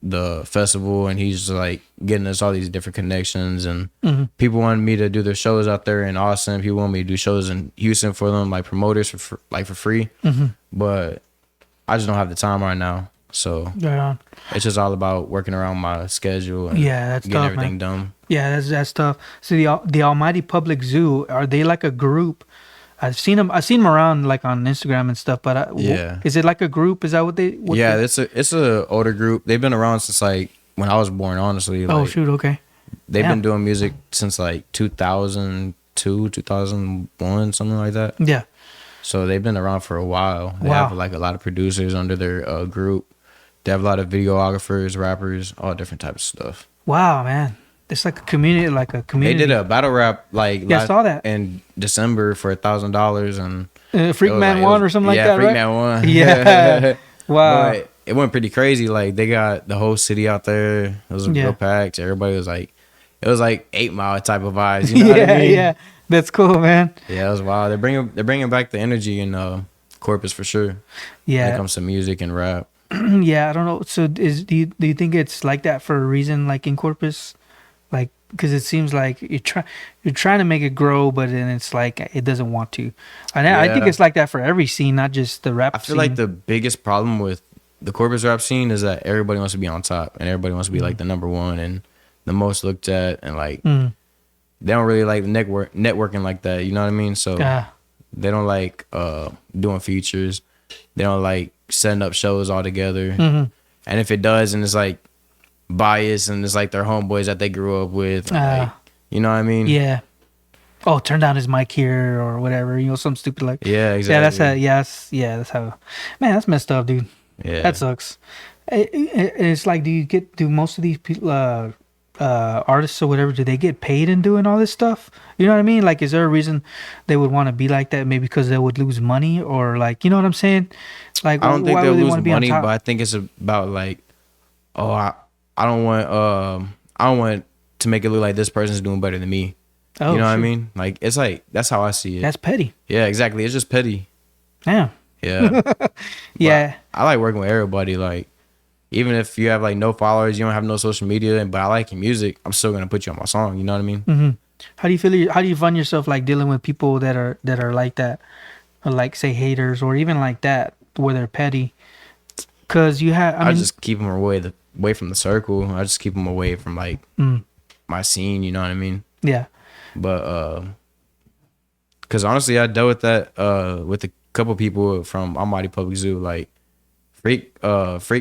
the festival, and he's just like getting us all these different connections, and people wanted me to do their shows out there in Austin. People want me to do shows in Houston for them, like promoters for free, but I just don't have the time right now. So it's just all about working around my schedule and that's getting tough, everything man. done. Yeah, that's tough. So the Almighty Public Zoo, are they like a group? I've seen them around like on Instagram and stuff. But Yeah. is it like a group? Is that what they? It's a older group. They've been around since like when I was born. Honestly, Oh like, shoot, okay. they've Yeah. been doing music since like 2002, 2001, something like that. Yeah. So they've been around for a while. They Wow. have like a lot of producers under their group. They have a lot of videographers, rappers, all different types of stuff. Wow, man. it's like a community, like a They community. did a battle rap like Yeah, I saw that. in December for $1,000 and Freak it was Man like, won or something like that, Freak right? Man won. Yeah. Wow. But it went pretty crazy. Like they got the whole city out there. It was Yeah. real packed. Everybody was like, it was like 8 Mile type of vibes. You know Yeah, what I mean? yeah. That's cool, man. Yeah, it was wild. They're bringing back the energy in Corpus for sure. When it Yeah. comes to music and rap. Yeah, I don't know. So do you think it's like that for a reason, like in Corpus? Like, because it seems like you're trying to make it grow, but then it's like it doesn't want to. And I think Yeah. it's like that for every scene, not just the rap I feel scene. like the biggest problem with the Corpus rap scene is that everybody wants to be on top and everybody wants to be like the number one and the most looked at, and like Mm. they don't really like networking like that. You know what I mean? So they don't like doing features. They don't like setting up shows all together. Mm-hmm. And if it does, and it's like biased and it's like their homeboys that they grew up with, like, you know what I mean? Yeah. Oh, turn down his mic here or whatever. You know, some stupid like. Yeah, exactly. Yeah, that's how. That's how. Man, that's messed up, dude. Yeah. That sucks. It's like, do most of these people, artists or whatever, do they get paid in doing all this stuff? You know what I mean? Like, is there a reason they would want to be like that? Maybe because they would lose money, or like, you know what I'm saying? Like, I don't think why they'll would they lose want to be on money, top? but I think it's about like, oh, I don't want to make it look like this person's doing better than me. Oh, You know what I shoot. mean? Like, it's like, that's how I see it. That's petty. Yeah, exactly. It's just petty. Yeah. Yeah. Yeah. I like working with everybody. Like, even if you have like no followers, you don't have no social media, but I like your music, I'm still gonna put you on my song. You know what I mean? Mm-hmm. How do you feel? How do you find yourself like dealing with people that are like that, or like say haters, or even like that where they're petty? Because you have, I mean, just keep them away from the circle. I just keep them away from like my scene. You know what I mean? yeah, But because honestly, I dealt with that with a couple people from Almighty Public Zoo. Like Freak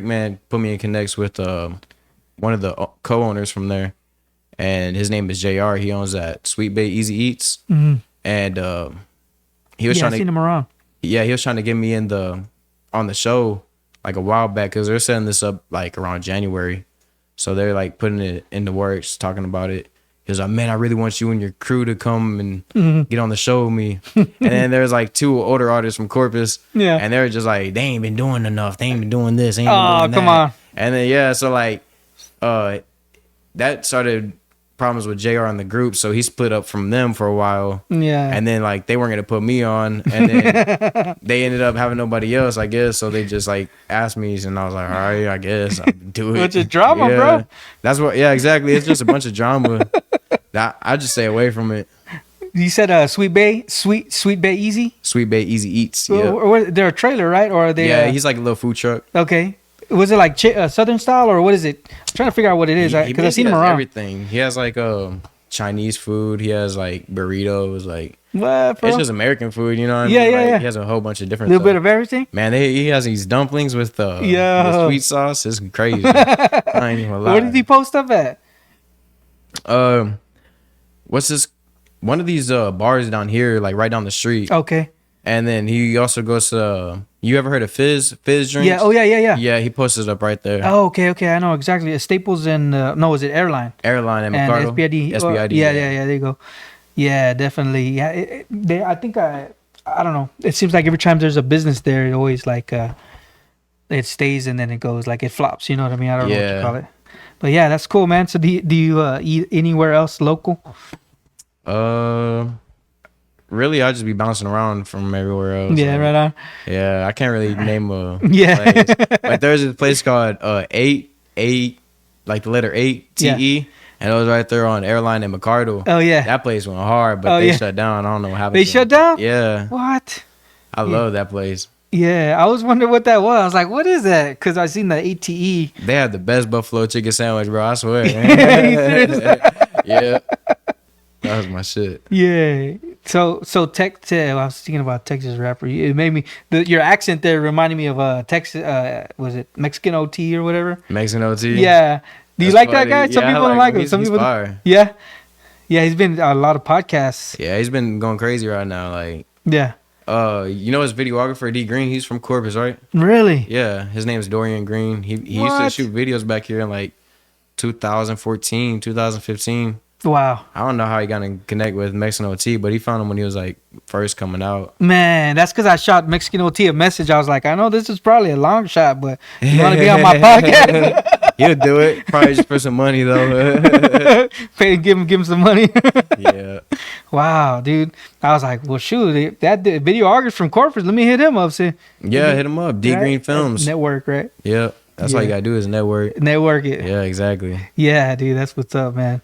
Man put me in connects with one of the co-owners from there, and his name is JR. He owns that Sweet Bay Easy Eats, and he was I trying seen to him around. he was trying to get me on the show like a while back, because they're setting this up like around January, so they're like putting it in the works, talking about it. He was like, man, I really want you and your crew to come and get on the show with me. And then there's like two older artists from Corpus. Yeah. And they're just like, they ain't been doing enough. They ain't been doing this. They ain't been Oh, doing come that. on. And then, yeah, so like, that started problems with JR in the group. So he split up from them for a while. Yeah. And then like, they weren't going to put me on. And then they ended up having nobody else, I guess. So they just like asked me, and I was like, all right, I guess I'll do it. Bunch of drama, Yeah. bro. That's what, yeah, exactly. It's just a bunch of drama. I just stay away from it. You said Sweet Bay Easy. Sweet Bay Easy Eats. Or, Yeah. or they're a trailer, right? Or are they? Yeah, he's like a little food truck. Okay. Was it like Southern style, or what is it? I'm trying to figure out what it is, because I've basically seen him has around. everything. He has like Chinese food. He has like burritos. Like, What, bro? it's just American food, you know what I Yeah, mean? yeah, Like, yeah. He has a whole bunch of different A little bit stuff. of everything. Man, he has these dumplings with the sweet sauce. It's crazy. I ain't even gonna lie. Where did he post up at? What's this? One of these bars down here, like right down the street. Okay. And then he also goes to. You ever heard of Fizz drinks? Yeah. Oh, yeah. Yeah, he posted it up right there. Oh, okay. I know exactly. Staples and no, is it Airline? Airline and And Mercado. SBID. SBID. Yeah. There you go. Yeah, definitely. Yeah, I think I don't know. It seems like every time there's a business there, it always like it stays and then it goes, like it flops. You know what I mean? I don't know what you Yeah. call it. But yeah, that's cool, man. So do you eat anywhere else local? Really, I just be bouncing around from everywhere else. Yeah, Like, right on. Yeah, I can't really name a Yeah. place. Like there's a place called eight, like the letter 8 TE, and it was right there on Airline and Mercado. Oh yeah. That place went hard, but Oh, they yeah. shut down. I don't know what happened. They to shut them. down? Yeah, What? I love that place. Yeah, I was wondering what that was. I was like, what is that? Because I seen the ATE. They had the best buffalo chicken sandwich, bro. I swear. Yeah, that was my shit. Yeah. So I was thinking about Texas rapper. It made me your accent there reminded me of Texas. Was it Mexican OT or whatever? Mexican OT. Yeah. Do you That's like funny. that guy? Some Yeah, I people don't like him. him. Some He's people. fire. Yeah. Yeah, he's been on a lot of podcasts. Yeah, he's been going crazy right now. Like, Yeah. you know his videographer D Green. He's from Corpus, right? Really? Yeah, his name is Dorian Green. He used to What? shoot videos back here in like 2014, 2015. Wow. I don't know how he got in connect with Mexican OT, but he found him when he was like first coming out. Man, that's because I shot Mexican OT a message. I was like, I know this is probably a long shot, but you want to be on my podcast? He'll do it. Probably just for some money though. Pay, give him some money. Yeah. Wow, dude. I was like, well, shoot, that videographer from Corpus, let me hit him up. See, Yeah, hit him up. D right? Green Films. Network, right? Yeah. That's all you gotta do is network. Network it. Yeah, exactly. Yeah, dude, that's what's up, man.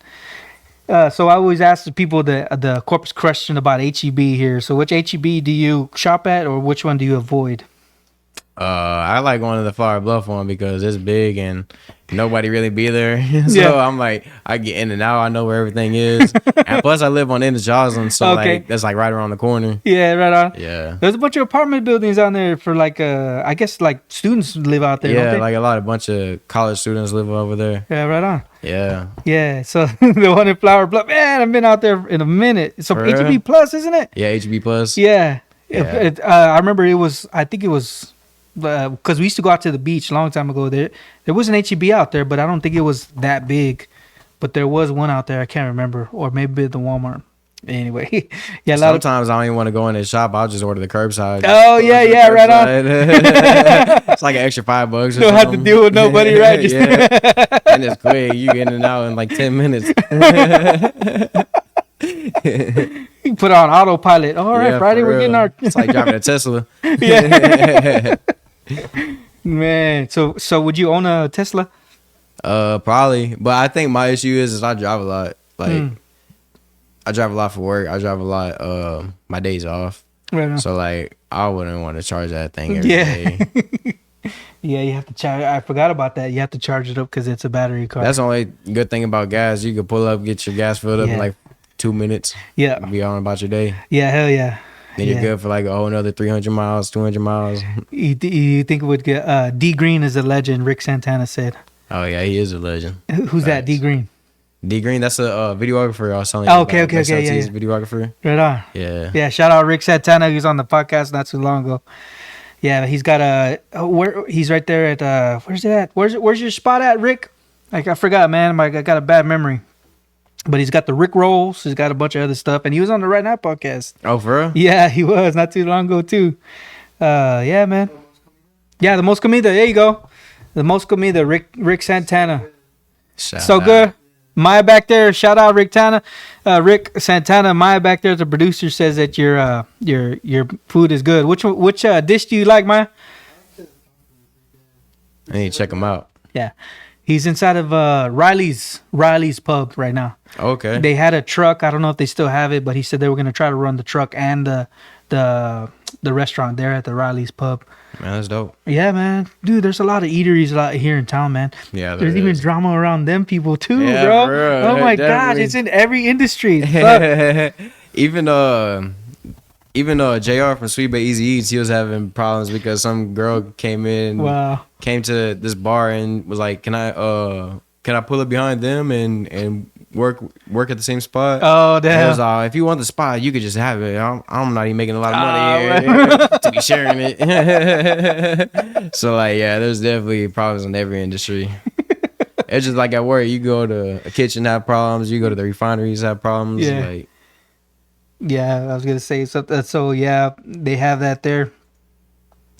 So I always ask the people the Corpus question about HEB here. So which HEB do you shop at, or which one do you avoid? I like going to the Flower Bluff one because it's big and nobody really be there. So Yeah. I'm like, I get in and out. I know where everything is. And plus, I live on the end of Joslin, so Okay. like that's like right around the corner. Yeah, right on. Yeah. There's a bunch of apartment buildings out there for like I guess like students live out there. don't Yeah, they? like a bunch of college students live over there. Yeah, right on. Yeah. Yeah, so the one in Flower Bluff, man, I've been out there in a minute. It's a For real? HEB Plus, isn't it? Yeah, HB Plus. Yeah. Yeah. I remember I think it was because we used to go out to the beach a long time ago. There was an HEB out there, but I don't think it was that big. But there was one out there. I can't remember, or maybe the Walmart. Anyway, yeah. Sometimes I don't even want to go in the shop. I'll just order the curbside. Oh yeah, right on. It's like an extra $5. Or Don't have to something. deal with nobody, right? Just- Yeah. And it's quick. You get in and out in like 10 minutes. You put on autopilot. All right, Yeah, Friday for we're getting real. our. It's like driving a Tesla. Yeah. Man, so would you own a Tesla? Probably. But I think my issue is I drive a lot. Like I drive a lot for work. I drive a lot my days off. Right on. So like I wouldn't want to charge that thing every Yeah. day. Yeah, you have to charge. I forgot about that. You have to charge it up because it's a battery car. That's the only good thing about gas. You can pull up, get your gas filled up Yeah. in like 2 minutes. Yeah. Be on about your day. Yeah, hell yeah. Then you're good for like another 300 miles, 200 miles. You think it would get D Green is a legend, Rick Santana said. Oh yeah, he is a legend. Who's that? D Green. D Green, that's a videographer I was telling you Oh, about. okay, Like, yeah, he's yeah. a videographer. Right on. Yeah. Yeah, shout out Rick Santana. He was on the podcast not too long ago. Yeah, he's got where he's right there at where's it at? Where's your spot at, Rick? Like I forgot, man. I got a bad memory. But he's got the Rick rolls. He's got a bunch of other stuff, and he was on the Right Now podcast. Oh, for real? Yeah, he was not too long ago too. Yeah, man. Yeah, the Most Comida. There you go. The Most Comida, Rick Santana. Shout So out. good. Maya back there, shout out Rick Santana. Maya back there, the producer, says that your food is good. Which dish do you like, Maya? I need to check him out. Yeah, he's inside of Riley's pub right now. Okay. They had a truck. I don't know if they still have it, but he said they were gonna try to run the truck and the restaurant there at the Riley's pub. Man, that's dope. Yeah, man, dude. There's a lot of eateries out here in town, man. Yeah, There's there even is. drama around them people too, Yeah, bro. for real. Oh my gosh, Definitely. it's in every industry. Fuck. even Jr. from Sweet Bay Easy Eats, he was having problems because some girl came to this bar and was like, can I pull up behind them and work at the same spot? Oh And it damn. was, if you want the spot, you could just have it. I'm not even making a lot of money here to be sharing it. So like, yeah, there's definitely problems in every industry. It's just like at work, you go to a kitchen, have problems. You go to the refineries, have problems. Yeah. Like, Yeah, I was gonna say something. So yeah, they have that there.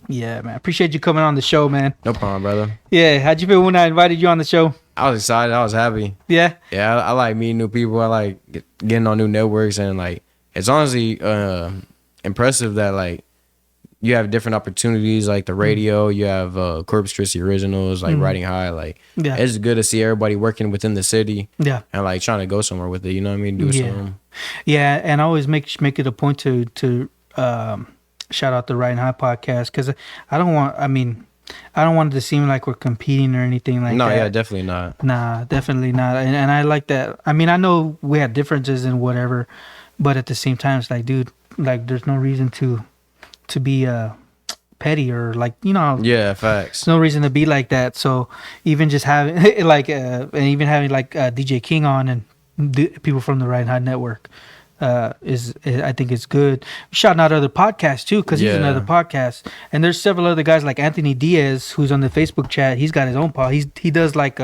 Yeah, man. Appreciate you coming on the show, man. no problem, brother. Yeah, how'd you feel when I invited you on the show? I was excited. I was happy. Yeah. Yeah, I like meeting new people. I like getting on new networks, and like it's honestly impressive that like you have different opportunities, like the radio. You have Corpus Christi originals, like Riding High. Like Yeah. it's good to see everybody working within the city Yeah. and like trying to go somewhere with it. You know what I mean? Do Yeah. something. Yeah, and I always make it a point to shout out the Right and High podcast because I don't want it to seem like we're competing or anything like No, that. yeah, definitely not. Nah, definitely not. And I like that. I mean, I know we had differences and whatever, but at the same time, it's like, dude, like there's no reason to be petty or like, you know. Yeah, facts. There's no reason to be like that. So even just having like and even having like DJ King on and people from the Right and High Network I think it's good. Shouting out other podcasts too, because he's Yeah. another podcast. And there's several other guys like Anthony Diaz, who's on the Facebook chat. He's got his own pod. He does like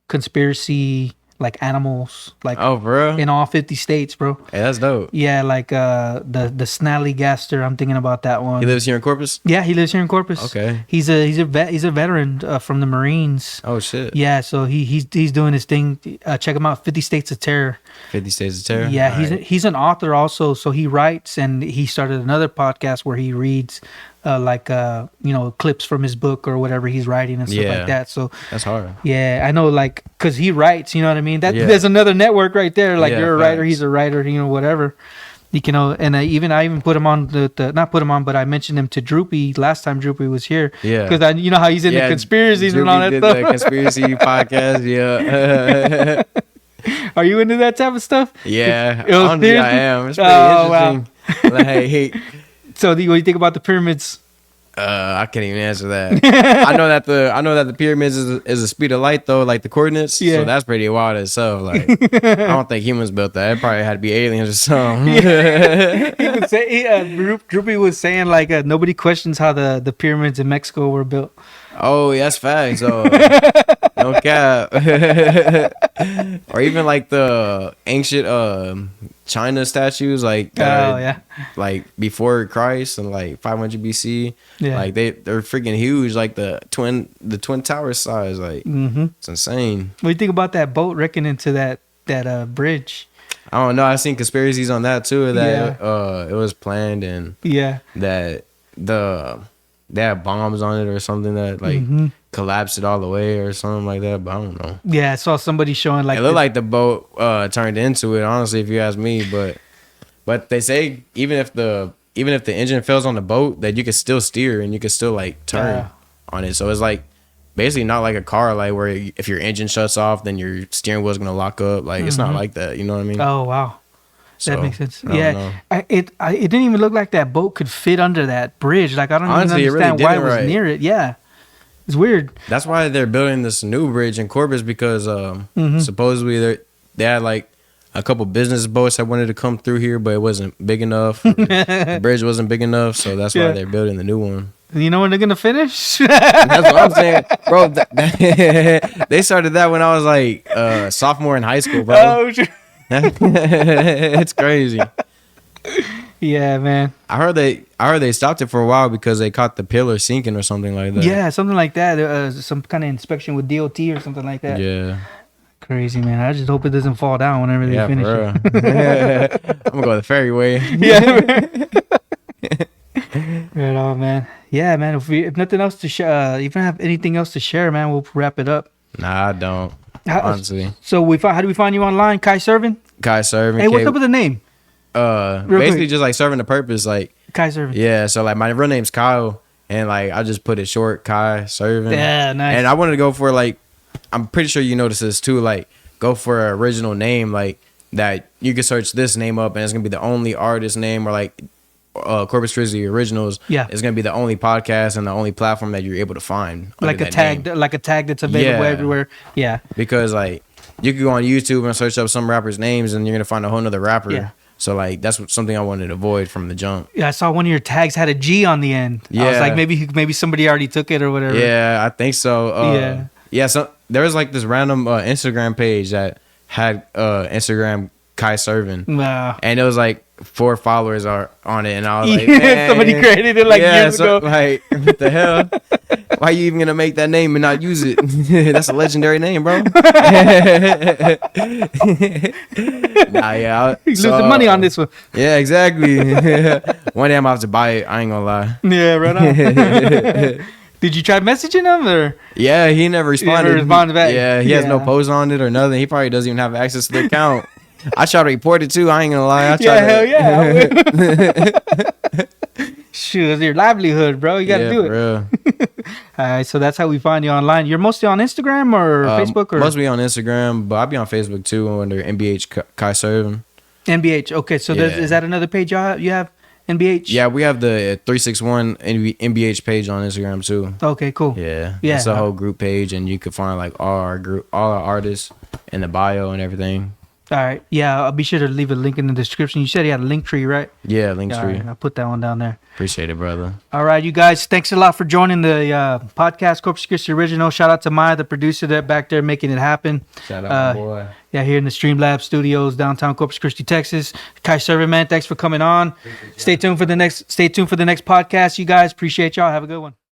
conspiracy like animals like Oh, bro. in all 50 states, bro. Hey, that's dope. Yeah, like the Snallygaster. I'm thinking about that one. He lives here in Corpus. Yeah, he lives here in Corpus. Okay. He's a veteran from the Marines. Oh shit. Yeah, so he's doing his thing. Check him out, 50 States of Terror. 50 States of Terror. Yeah, All right. he's an author also. So he writes, and he started another podcast where he reads clips from his book or whatever he's writing and stuff Yeah. like that. So That's hard. yeah, I know, like, because he writes, you know what I mean? That Yeah. There's another network right there. Like, Yeah, you're a writer, facts. he's a writer, whatever. You know, and I even put him on not put him on, but I mentioned him to Droopy last time Droopy was here. Yeah. Because you know how he's into conspiracies and all that Droopy stuff. did the conspiracy podcast. Yeah. Are you into that type of stuff? Yeah. It was Honestly, I seriously? am. It's pretty Oh, wow. interesting. Like, So what do you think about the pyramids? I can't even answer that. I know that the pyramids is the speed of light though, like the coordinates. Yeah. So that's pretty wild itself. Like, I don't think humans built that. It probably had to be aliens or something. He would say Droopy was saying like nobody questions how the pyramids in Mexico were built. Oh, that's facts. So no cap. Or even like the ancient China statues, like yeah. like before Christ and like 500 BC. Yeah. Like they're freaking huge, like the twin towers size. Like it's insane. What do you think about that boat wrecking into that bridge? I don't know. I've seen conspiracies on that too. That it was planned and Yeah. that they had bombs on it or something that like collapsed it all the way or something like that. But I don't know. Yeah, I saw somebody showing like It looked like the boat turned into it. Honestly, if you ask me, but they say even if the engine fails on the boat, that you can still steer and you can still like turn on it. So it's like basically not like a car, like where if your engine shuts off, then your steering wheel's gonna lock up. Like it's not like that. You know what I mean? Oh wow. So, That makes sense. I don't Yeah, know. it didn't even look like that boat could fit under that bridge. Like I don't Honestly, it even really understand why it didn't, was right? near it. Yeah, it's weird. That's why they're building this new bridge in Corpus because supposedly they had like a couple business boats that wanted to come through here, but it wasn't big enough. The bridge wasn't big enough, so that's Yeah. why they're building the new one. You know when they're gonna finish? That's what I'm saying, bro. They started that when I was like sophomore in high school, bro. Oh, sure. It's crazy. Yeah, man. I heard they stopped it for a while because they caught the pillar sinking or something like that. Yeah, something like that. Some kind of inspection with DOT or something like that. Yeah. Crazy, man. I just hope it doesn't fall down whenever they Yeah, finish for it. real. I'm gonna go the ferry way. Yeah. Right on, man. Yeah, man. If nothing else to share, if you don't have anything else to share, man, we'll wrap it up. Nah, I don't. Honestly. So how do we find you online? Kyservin? Kyservin. Hey, what's up with the name? Real Basically quick. just like serving the purpose, like Kyservin. yeah. So like my real name's Kyle, and like I just put it short, Kyservin. Yeah, nice. And I wanted to go for like, I'm pretty sure you noticed this too. Like go for an original name, like that you can search this name up, and it's gonna be the only artist name, or like Corpus Christi Originals. Yeah. It's gonna be the only podcast and the only platform that you're able to find. like under a that tag, name. like a tag that's available Yeah. everywhere. Yeah. Because like you could go on YouTube and search up some rappers' names, and you're gonna find a whole nother rapper. Yeah. So like that's something I wanted to avoid from the jump. Yeah, I saw one of your tags had a G on the end. I was Yeah. like, maybe somebody already took it or whatever. Yeah, I think so. Yeah. So there was like this random Instagram page that had Instagram Kyservin, Wow. and it was like 4 followers are on it, and I was like, man. Somebody created it like years so, ago. like what the hell? Why you even gonna make that name and not use it? That's a legendary name, bro. Nah, yeah, He's losing money on this one. Yeah, exactly. One day I'm gonna have to buy it. I ain't gonna lie. Yeah, right on. Did you try messaging him or? Yeah, he never responded. responded back. Yeah, he has no Yeah. post on it or nothing. He probably doesn't even have access to the account. I tried to report it too. I ain't gonna lie. Yeah, hell yeah. Shoot, it's your livelihood, bro. You gotta do it. Bro. All right, so that's how we find you online. You're mostly on Instagram or Facebook or Mostly on Instagram, but I'll be on Facebook too under NBH Kyservin. NBH. Okay, so Yeah. is that another page you have? NBH. Yeah, we have the 361 NBH page on Instagram too. Okay, cool. Yeah, Yeah. it's a whole group page, and you can find like all our artists in the bio and everything. All right. Yeah, I'll be sure to leave a link in the description. You said he had a link tree, right? Yeah, links All for right, you. I'll put that one down there. Appreciate it, brother. All right, you guys. Thanks a lot for joining the podcast, Corpus Christi Original. Shout out to Maya, the producer, that back there making it happen. Shout out my boy. Yeah, here in the Streamlab Studios, downtown Corpus Christi, Texas. Kyservin, man, thanks for coming on. Stay tuned for the next podcast, you guys. Appreciate y'all. Have a good one.